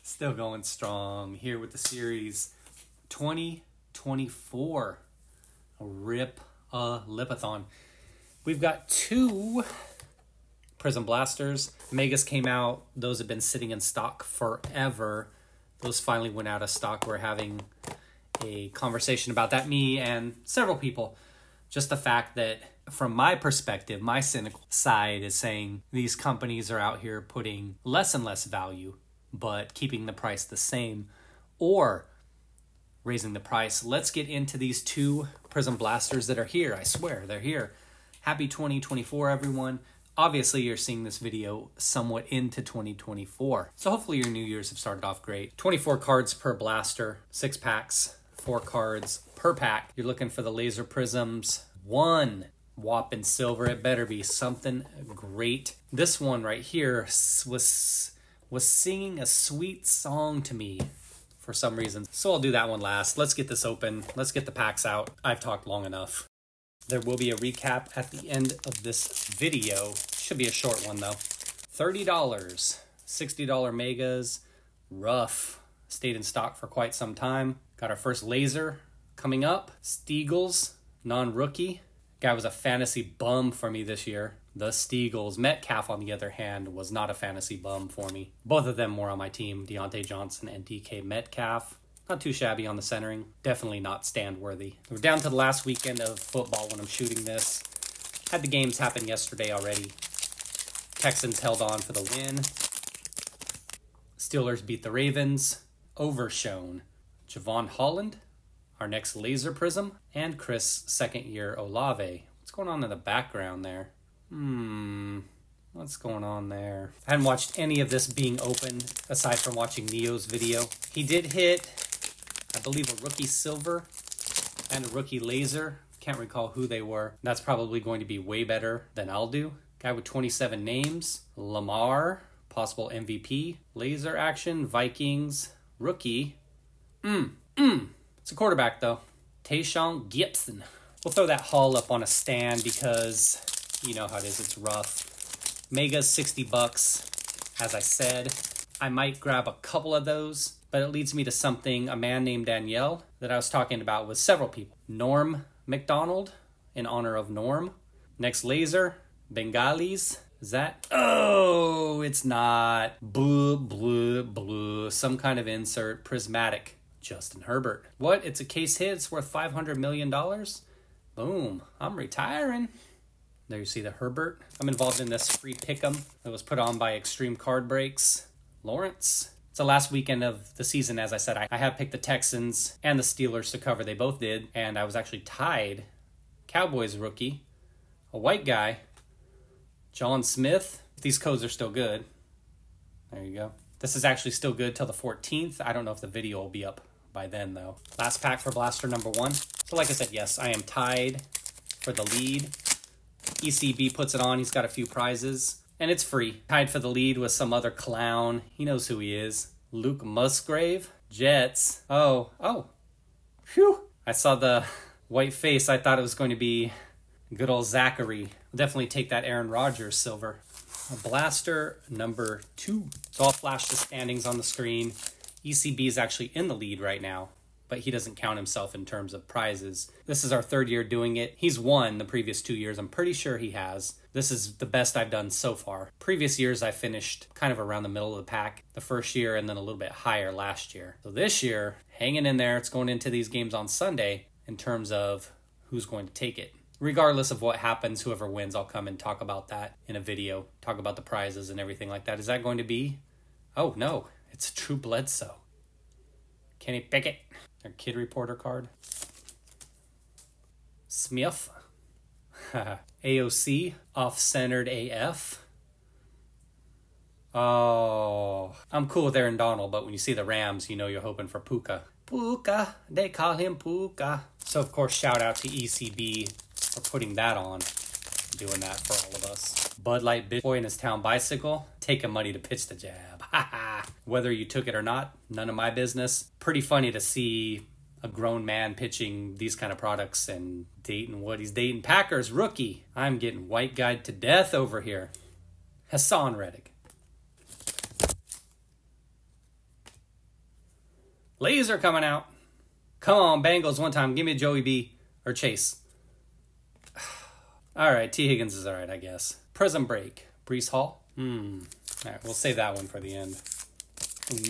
Still going strong here with the series 2024. Rip a Lipathon. We've got two Prizm Blasters. Megas came out. Those have been sitting in stock forever. Those finally went out of stock. We're having a conversation about that, me and several people. Just the fact that from my perspective, my cynical side is saying these companies are out here putting less and less value, but keeping the price the same or raising the price. Let's get into these two Prizm Blasters that are here. I swear, they're here. Happy 2024, everyone. Obviously, you're seeing this video somewhat into 2024. So hopefully your New Year's have started off great. 24 cards per blaster, 6 packs, 4 cards per pack. You're looking for the laser prisms. 1 whopping silver. It better be something great. This one right here was singing a sweet song to me for some reason. So I'll do that one last. Let's get this open. Let's get the packs out. I've talked long enough. There will be a recap at the end of this video. Should be a short one though. $30, $60 megas, rough. Stayed in stock for quite some time. Got our first laser coming up. Steagles, non-rookie. Guy was a fantasy bum for me this year. The Steagles. Metcalf, on the other hand, was not a fantasy bum for me. Both of them were on my team, Deontay Johnson and DK Metcalf. Not too shabby on the centering. Definitely not stand worthy. We're down to the last weekend of football when I'm shooting this. Had the games happen yesterday already. Texans held on for the win. Steelers beat the Ravens. Overshown. Javon Holland, our next laser prism, and Chris second year Olave. What's going on in the background there? What's going on there? I hadn't watched any of this being open aside from watching Neo's video. He did hit, I believe, a rookie silver and a rookie laser. Can't recall who they were. That's probably going to be way better than I'll do. Guy with 27 names. Lamar, possible MVP. Laser action, Vikings, rookie. It's a quarterback though. Tayshaun Gibson. We'll throw that haul up on a stand because you know how it is, it's rough. Mega's $60, as I said. I might grab a couple of those, but it leads me to something, a man named Danielle, that I was talking about with several people. Norm McDonald, in honor of Norm. Next laser, Bengalis. Is that? Oh, it's not. Blue, blue, blue. Some kind of insert. Prismatic. Justin Herbert. What? It's a case hit. It's worth $500 million? Boom. I'm retiring. There you see the Herbert. I'm involved in this free pick'em that was put on by Extreme Card Breaks. Lawrence. It's the last weekend of the season, as I said. I have picked the Texans and the Steelers to cover. They both did. And I was actually tied. Cowboys rookie. A white guy. John Smith. These codes are still good. There you go. This is actually still good till the 14th. I don't know if the video will be up by then, though. Last pack for blaster number 1. So like I said, yes, I am tied for the lead. ECB puts it on. He's got a few prizes. And it's free. Tied for the lead with some other clown. He knows who he is. Luke Musgrave. Jets. Oh. Phew. I saw the white face. I thought it was going to be good old Zachary. I'll definitely take that Aaron Rodgers silver. Blaster number 2. So I'll flash the standings on the screen. ECB is actually in the lead right now, but he doesn't count himself in terms of prizes. This is our 3rd year doing it. He's won the previous 2 years. I'm pretty sure he has. This is the best I've done so far. Previous years, I finished kind of around the middle of the pack the first year and then a little bit higher last year. So this year, hanging in there. It's going into these games on Sunday in terms of who's going to take it. Regardless of what happens, whoever wins, I'll come and talk about that in a video. Talk about the prizes and everything like that. Is that going to be? Oh, no. It's a True Bledsoe. Kenny Pickett. Our kid reporter card. Smith. AOC. Off-centered AF. Oh. I'm cool with Aaron Donald, but when you see the Rams, you know you're hoping for Puka. Puka. They call him Puka. So, of course, shout out to ECB for putting that on. Doing that for all of us. Bud Light bitch boy in his town bicycle. Taking money to pitch the jab. Whether you took it or not, none of my business. Pretty funny to see a grown man pitching these kind of products and dating what he's dating. Packers rookie. I'm getting white guyed to death over here. Hassan Reddick. Laser coming out. Come on, Bengals one time. Give me a Joey B or Chase. All right, T. Higgins is all right, I guess. Prizm break. Breece Hall. All right, we'll save that one for the end.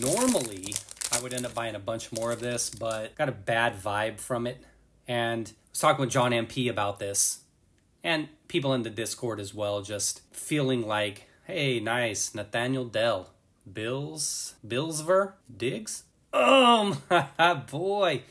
Normally, I would end up buying a bunch more of this, but got a bad vibe from it. And I was talking with John MP about this, and people in the Discord as well, just feeling like, hey, nice, Nathaniel Dell. Billsver? Diggs? Oh, my boy.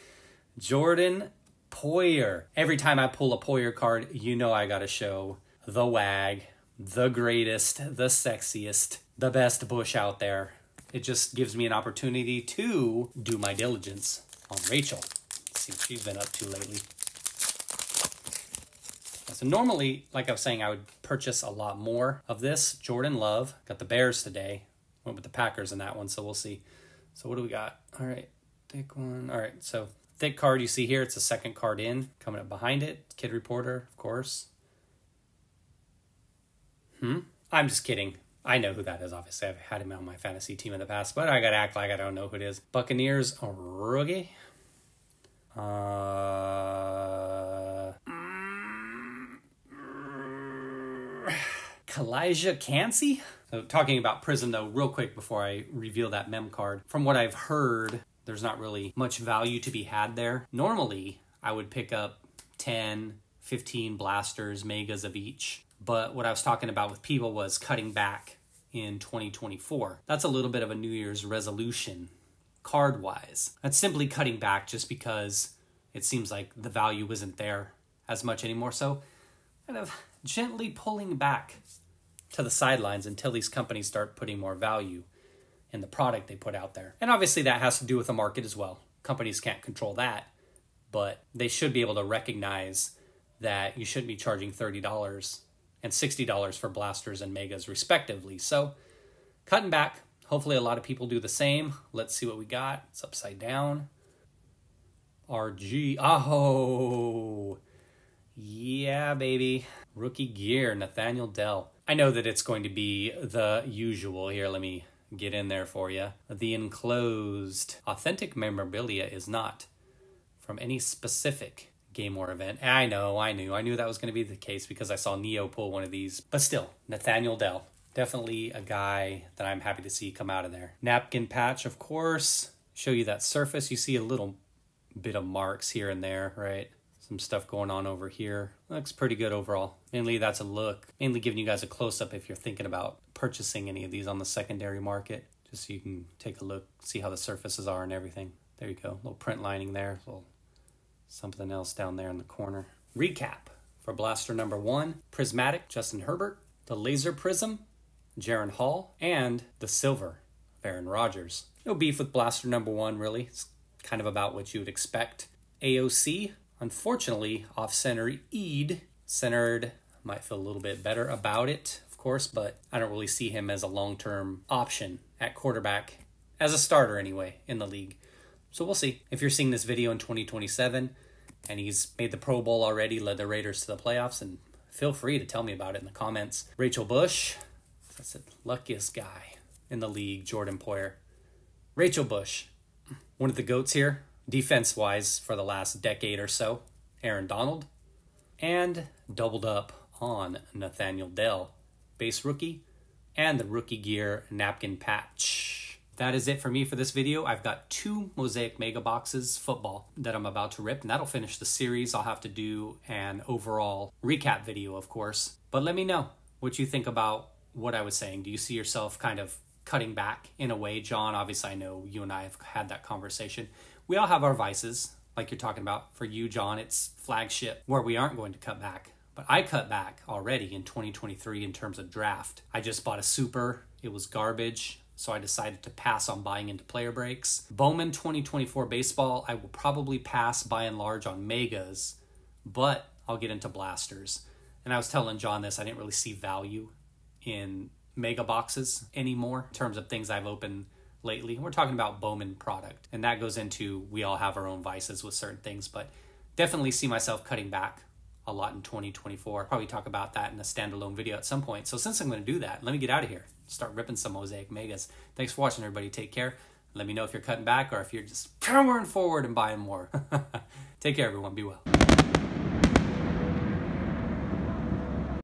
Jordan Poyer. Every time I pull a Poyer card, you know I gotta show the WAG, the greatest, the sexiest, the best bush out there. It just gives me an opportunity to do my diligence on Rachel. Let's see what she's been up to lately. So normally, like I was saying, I would purchase a lot more of this. Jordan Love. Got the Bears today. Went with the Packers in that one, so we'll see. So what do we got? All right, thick one. All right, so thick card you see here. It's the second card in. Coming up behind it. Kid Reporter, of course. I'm just kidding. I know who that is, obviously. I've had him on my fantasy team in the past, but I got to act like I don't know who it is. Buccaneers, a rookie. Kalijah Cansey? So talking about Prizm, though, real quick before I reveal that mem card. From what I've heard, there's not really much value to be had there. Normally, I would pick up 10, 15 blasters, megas of each. But what I was talking about with people was cutting back in 2024. That's a little bit of a New Year's resolution, card-wise. That's simply cutting back just because it seems like the value isn't there as much anymore. So kind of gently pulling back to the sidelines until these companies start putting more value in the product they put out there. And obviously that has to do with the market as well. Companies can't control that, but they should be able to recognize that you shouldn't be charging $30 and $60 for blasters and megas respectively. So cutting back. Hopefully a lot of people do the same. Let's see what we got. It's upside down. RG. Oh, yeah, baby. Rookie gear, Nathaniel Dell. I know that it's going to be the usual. Here, let me get in there for you. The enclosed authentic memorabilia is not from any specific game or event. I knew that was going to be the case because I saw Neo pull one of these. But still, Nathaniel Dell. Definitely a guy that I'm happy to see come out of there. Napkin patch, of course. Show you that surface. You see a little bit of marks here and there, right? Some stuff going on over here. Looks pretty good overall. Mainly that's a look. Mainly giving you guys a close-up if you're thinking about purchasing any of these on the secondary market. Just so you can take a look, see how the surfaces are and everything. There you go. Little print lining there. Little something else down there in the corner. Recap for blaster number 1. Prismatic, Justin Herbert. The Laser Prizm, Jaren Hall. And the Silver, Aaron Rodgers. No beef with blaster number 1, really. It's kind of about what you would expect. AOC, unfortunately, off-center Eid. Centered, might feel a little bit better about it, of course, but I don't really see him as a long-term option at quarterback, as a starter anyway, in the league. So we'll see. If you're seeing this video in 2027, and he's made the Pro Bowl already, led the Raiders to the playoffs, and feel free to tell me about it in the comments. Rachel Bush, that's the luckiest guy in the league, Jordan Poyer. Rachel Bush, one of the GOATs here, defense-wise for the last decade or so. Aaron Donald. And doubled up on Nathaniel Dell, base rookie, and the rookie gear napkin patch. That is it for me for this video. I've got 2 Mosaic Mega Boxes football that I'm about to rip, and that'll finish the series. I'll have to do an overall recap video, of course. But let me know what you think about what I was saying. Do you see yourself kind of cutting back in a way, John? Obviously, I know you and I have had that conversation. We all have our vices, like you're talking about. For you, John, it's flagship, where we aren't going to cut back. But I cut back already in 2023 in terms of draft. I just bought a super. It was garbage, so I decided to pass on buying into player breaks. Bowman 2024 baseball, I will probably pass by and large on megas, but I'll get into blasters. And I was telling John this, I didn't really see value in mega boxes anymore in terms of things I've opened lately. We're talking about Bowman product, and that goes into we all have our own vices with certain things, but definitely see myself cutting back a lot in 2024. Probably talk about that in a standalone video at some point. So since I'm going to do that, let me get out of here. Start ripping some Mosaic Megas. Thanks for watching, everybody. Take care. Let me know if you're cutting back or if you're just powering forward and buying more. Take care, everyone. Be well.